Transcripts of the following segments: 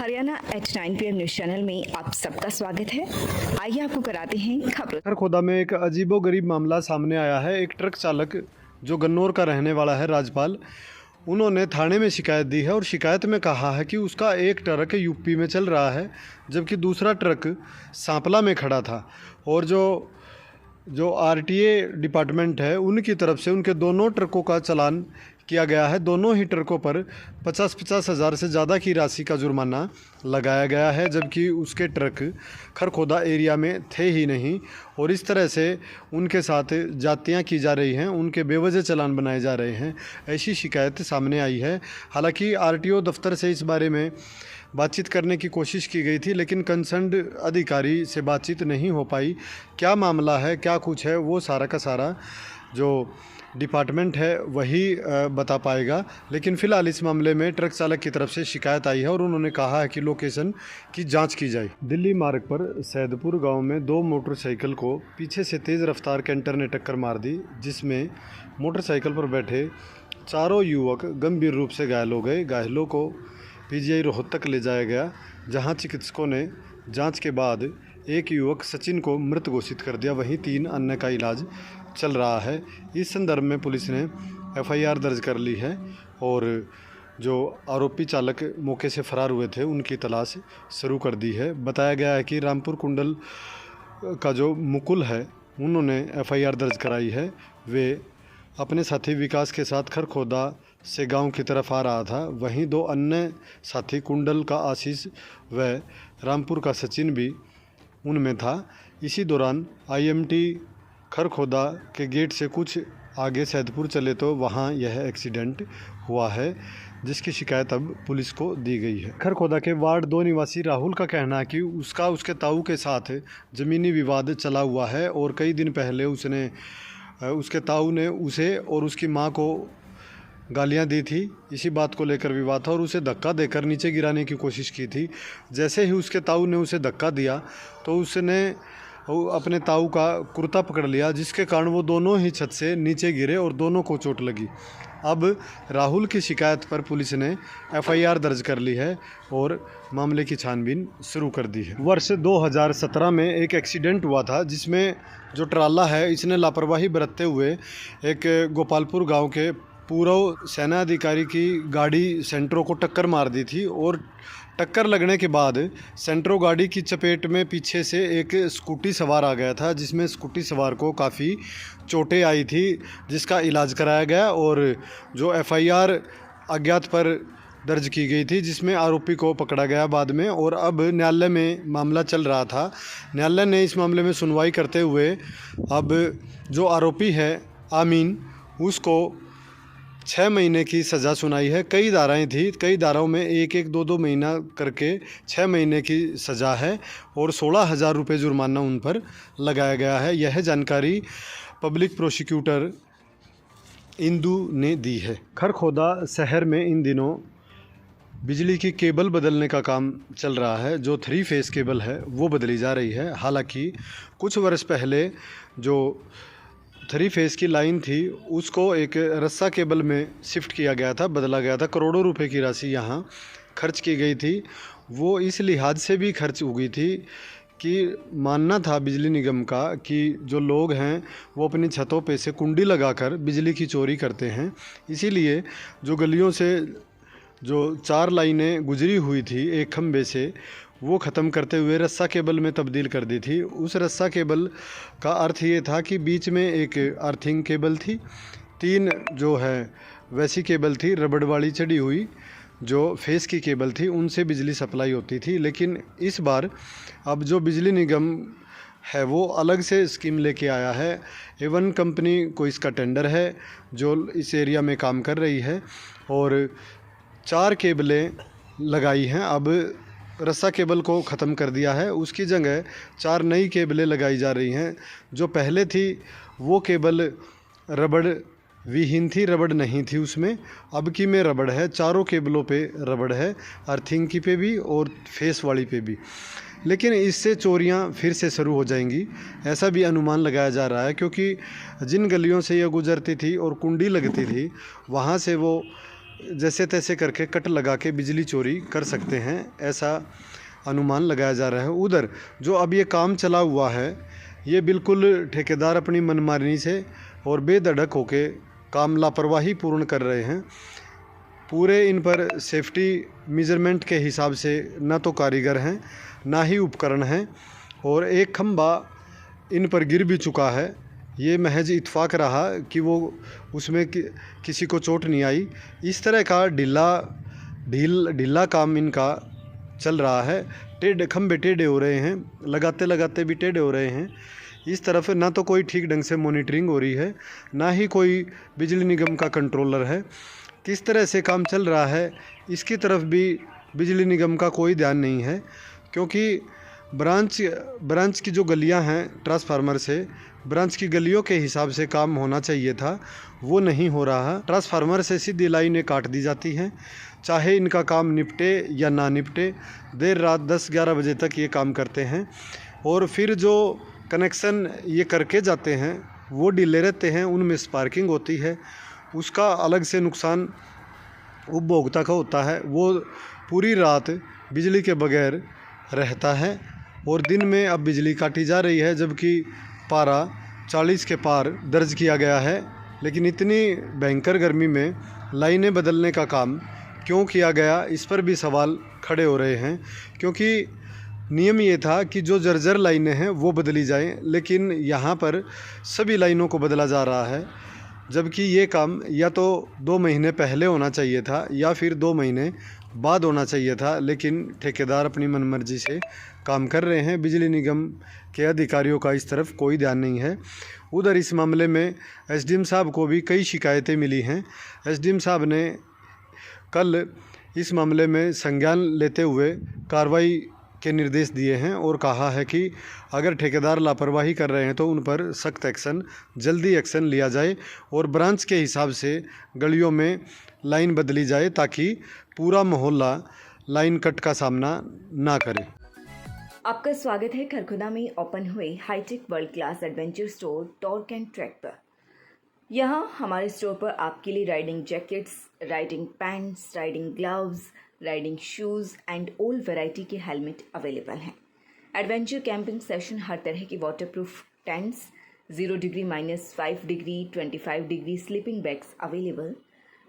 Haryana H9 PM news channel में आप सबका स्वागत है। आइए आपको कराते हैं खबरों। खरखोदा में एक अजीबोगरीब मामला सामने आया है। एक ट्रक चालक जो गन्नौर का रहने वाला है, राजपाल, उन्होंने थाने में शिकायत दी है और शिकायत में कहा है कि उसका एक ट्रक यूपी में चल रहा है जबकि दूसरा ट्रक सांपला में खड़ा था और जो आरटीए डिपार्टमेंट है उनकी तरफ से उनके दोनों ट्रकों का चालान किया गया है। दोनों ही ट्रकों पर 50-50 हज़ार से ज़्यादा की राशि का जुर्माना लगाया गया है जबकि उसके ट्रक खरखोदा एरिया में थे ही नहीं और इस तरह से उनके साथ जातियाँ की जा रही हैं, उनके बेवजह चालान बनाए जा रहे हैं, ऐसी शिकायत सामने आई है। हालांकि आरटीओ दफ्तर से इस बारे में बातचीत करने की कोशिश की गई थी लेकिन कंसर्न्ड अधिकारी से बातचीत नहीं हो पाई। क्या मामला है, क्या कुछ है, वो सारा का सारा जो डिपार्टमेंट है वही बता पाएगा। लेकिन फ़िलहाल इस मामले में ट्रक चालक की तरफ से शिकायत आई है और उन्होंने कहा है कि लोकेशन की जांच की जाए। दिल्ली मार्ग पर सैदपुर गांव में दो मोटरसाइकिल को पीछे से तेज़ रफ्तार कैंटर ने टक्कर मार दी, जिसमें मोटरसाइकिल पर बैठे चारों युवक गंभीर रूप से घायल हो गए। घायलों को पीजीआई रोहतक ले जाया गया, जहां चिकित्सकों ने जांच के बाद एक युवक सचिन को मृत घोषित कर दिया, वहीं 3 अन्य का इलाज चल रहा है। इस संदर्भ में पुलिस ने एफआईआर दर्ज कर ली है और जो आरोपी चालक मौके से फरार हुए थे उनकी तलाश शुरू कर दी है। बताया गया है कि रामपुर कुंडल का जो मुकुल है उन्होंने एफआईआर दर्ज कराई है। वे अपने साथी विकास के साथ खरखोदा से गांव की तरफ आ रहा था, वहीं 2 अन्य साथी कुंडल का आशीष व रामपुर का सचिन भी उनमें था। इसी दौरान आईएमटी खरखोदा के गेट से कुछ आगे सैदपुर चले तो वहां यह एक्सीडेंट हुआ है, जिसकी शिकायत अब पुलिस को दी गई है। खरखोदा के वार्ड 2 निवासी राहुल का कहना है कि उसके ताऊ के साथ ज़मीनी विवाद चला हुआ है और कई दिन पहले उसके ताऊ ने उसे और उसकी मां को गालियां दी थी। इसी बात को लेकर विवाद था और उसे धक्का देकर नीचे गिराने की कोशिश की थी। जैसे ही उसके ताऊ ने उसे धक्का दिया तो उसने अपने ताऊ का कुर्ता पकड़ लिया, जिसके कारण वो दोनों ही छत से नीचे गिरे और दोनों को चोट लगी। अब राहुल की शिकायत पर पुलिस ने एफआईआर दर्ज कर ली है और मामले की छानबीन शुरू कर दी है। वर्ष 2017 में एक एक्सीडेंट हुआ था जिसमें जो ट्राला है इसने लापरवाही बरतते हुए एक गोपालपुर गांव के पूर्व सेना अधिकारी की गाड़ी सेंट्रो को टक्कर मार दी थी और टक्कर लगने के बाद सेंट्रो गाड़ी की चपेट में पीछे से एक स्कूटी सवार आ गया था, जिसमें स्कूटी सवार को काफ़ी चोटें आई थी, जिसका इलाज कराया गया और जो एफआईआर अज्ञात पर दर्ज की गई थी, जिसमें आरोपी को पकड़ा गया बाद में। और अब न्यायालय में मामला चल रहा था। न्यायालय ने इस मामले में सुनवाई करते हुए अब जो आरोपी है आमीन, उसको 6 महीने की सज़ा सुनाई है। कई धाराएं थी, कई धाराओं में 1-1, 2-2 महीना करके 6 महीने की सज़ा है और 16,000 रुपये जुर्माना उन पर लगाया गया है। यह जानकारी पब्लिक प्रोसिक्यूटर इंदू ने दी है। खरखोदा शहर में इन दिनों बिजली की केबल बदलने का काम चल रहा है। जो 3 फेस केबल है वो बदली जा रही है। हालांकि कुछ वर्ष पहले जो 3 फेस की लाइन थी उसको एक रस्सा केबल में शिफ्ट किया गया था, बदला गया था। करोड़ों रुपए की राशि यहाँ खर्च की गई थी। वो इस लिहाज से भी खर्च हो गई थी कि मानना था बिजली निगम का कि जो लोग हैं वो अपनी छतों पे से कुंडी लगाकर बिजली की चोरी करते हैं। इसीलिए जो गलियों से जो 4 लाइनें गुजरी हुई थी एक खंबे से, वो ख़त्म करते हुए रस्सा केबल में तब्दील कर दी थी। उस रस्सा केबल का अर्थ ये था कि बीच में एक अर्थिंग केबल थी, 3 जो है वैसी केबल थी रबड़ वाली चढ़ी हुई, जो फेस की केबल थी, उनसे बिजली सप्लाई होती थी। लेकिन इस बार अब जो बिजली निगम है वो अलग से स्कीम लेके आया है। एवन कंपनी को इसका टेंडर है जो इस एरिया में काम कर रही है और 4 केबलें लगाई हैं। अब रस्सा केबल को ख़त्म कर दिया है, उसकी जगह 4 नई केबलें लगाई जा रही हैं। जो पहले थी वो केबल रबड़ विहीन थी, रबड़ नहीं थी उसमें। अब की में रबड़ है, चारों केबलों पे रबड़ है, अर्थिंग की पे भी और फेस वाली पे भी। लेकिन इससे चोरियां फिर से शुरू हो जाएंगी, ऐसा भी अनुमान लगाया जा रहा है, क्योंकि जिन गलियों से यह गुजरती थी और कुंडी लगती थी वहाँ से वो जैसे तैसे करके कट लगा के बिजली चोरी कर सकते हैं, ऐसा अनुमान लगाया जा रहा है। उधर जो अब ये काम चला हुआ है, ये बिल्कुल ठेकेदार अपनी मनमानी से और बेधड़क होके काम लापरवाही पूर्ण कर रहे हैं। पूरे इन पर सेफ्टी मेजरमेंट के हिसाब से ना तो कारीगर हैं ना ही उपकरण हैं, और एक खंभा इन पर गिर भी चुका है। ये महज इत्फाक रहा कि वो उसमें किसी को चोट नहीं आई। इस तरह का ढीला काम इनका चल रहा है। खंभे टेढ़े हो रहे हैं, लगाते लगाते भी टेढ़े हो रहे हैं। इस तरफ ना तो कोई ठीक ढंग से मॉनिटरिंग हो रही है, ना ही कोई बिजली निगम का कंट्रोलर है। किस तरह से काम चल रहा है इसकी तरफ भी बिजली निगम का कोई ध्यान नहीं है, क्योंकि ब्रांच की जो गलियां हैं ट्रांसफार्मर से, ब्रांच की गलियों के हिसाब से काम होना चाहिए था, वो नहीं हो रहा। ट्रांसफार्मर से सीधी लाइनें काट दी जाती हैं, चाहे इनका काम निपटे या ना निपटे। देर रात 10-11 बजे तक ये काम करते हैं, और फिर जो कनेक्शन ये करके जाते हैं वो ढीले रहते हैं, उनमें स्पार्किंग होती है। उसका अलग से नुकसान उपभोक्ता का होता है। वो पूरी रात बिजली के बगैर रहता है, और दिन में अब बिजली काटी जा रही है, जबकि पारा 40 के पार दर्ज किया गया है। लेकिन इतनी भयंकर गर्मी में लाइनें बदलने का काम क्यों किया गया, इस पर भी सवाल खड़े हो रहे हैं। क्योंकि नियम ये था कि जो जर्जर लाइनें हैं वो बदली जाएं, लेकिन यहाँ पर सभी लाइनों को बदला जा रहा है, जबकि ये काम या तो 2 महीने पहले होना चाहिए था या फिर 2 महीने बाद होना चाहिए था। लेकिन ठेकेदार अपनी मनमर्जी से काम कर रहे हैं। बिजली निगम के अधिकारियों का इस तरफ कोई ध्यान नहीं है। उधर इस मामले में एसडीएम साहब को भी कई शिकायतें मिली हैं। एसडीएम साहब ने कल इस मामले में संज्ञान लेते हुए कार्रवाई के निर्देश दिए हैं, और कहा है कि अगर ठेकेदार लापरवाही कर रहे हैं तो उन पर सख्त एक्शन, जल्दी एक्शन लिया जाए, और ब्रांच के हिसाब से गलियों में लाइन बदली जाए, ताकि पूरा मोहल्ला लाइन कट का सामना ना करे। आपका स्वागत है खरखुदा में ओपन हुए high tech world class adventure store torque and track पर। यहाँ हमारे स्टोर पर आपके लिए riding jackets, riding pants, riding gloves, riding shoes and all variety के हेलमेट अवेलेबल हैं। एडवेंचर कैंपिंग सेशन, हर तरह की waterproof tents, 0 degree, -5 degree, 25 degree sleeping bags available,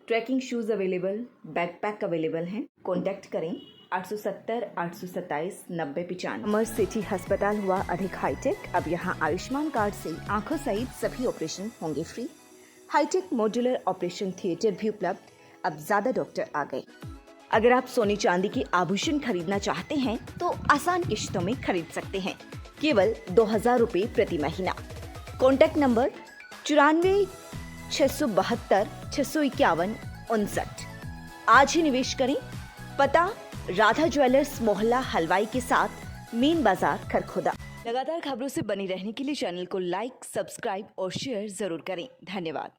trekking shoes available, backpack available हैं। कॉन्टैक्ट करें 870 827 9095। अमर सिटी अस्पताल हुआ अधिक हाईटेक। अब यहाँ आयुष्मान कार्ड से आंखों सहित सभी ऑपरेशन होंगे free. High tech modular operation theatre भी उपलब्ध। अब ज्यादा डॉक्टर आ गए। अगर आप सोने चांदी के आभूषण खरीदना चाहते हैं तो आसान किश्तों में खरीद सकते हैं, केवल 2000 रुपए प्रति महीना। Contact number 94 672 651 59। आज ही निवेश करें। पता राधा ज्वेलर्स, मोहल्ला हलवाई के साथ, मेन बाजार खरखुदा। लगातार खबरों से बनी रहने के लिए चैनल को लाइक, सब्सक्राइब और शेयर जरूर करें। धन्यवाद।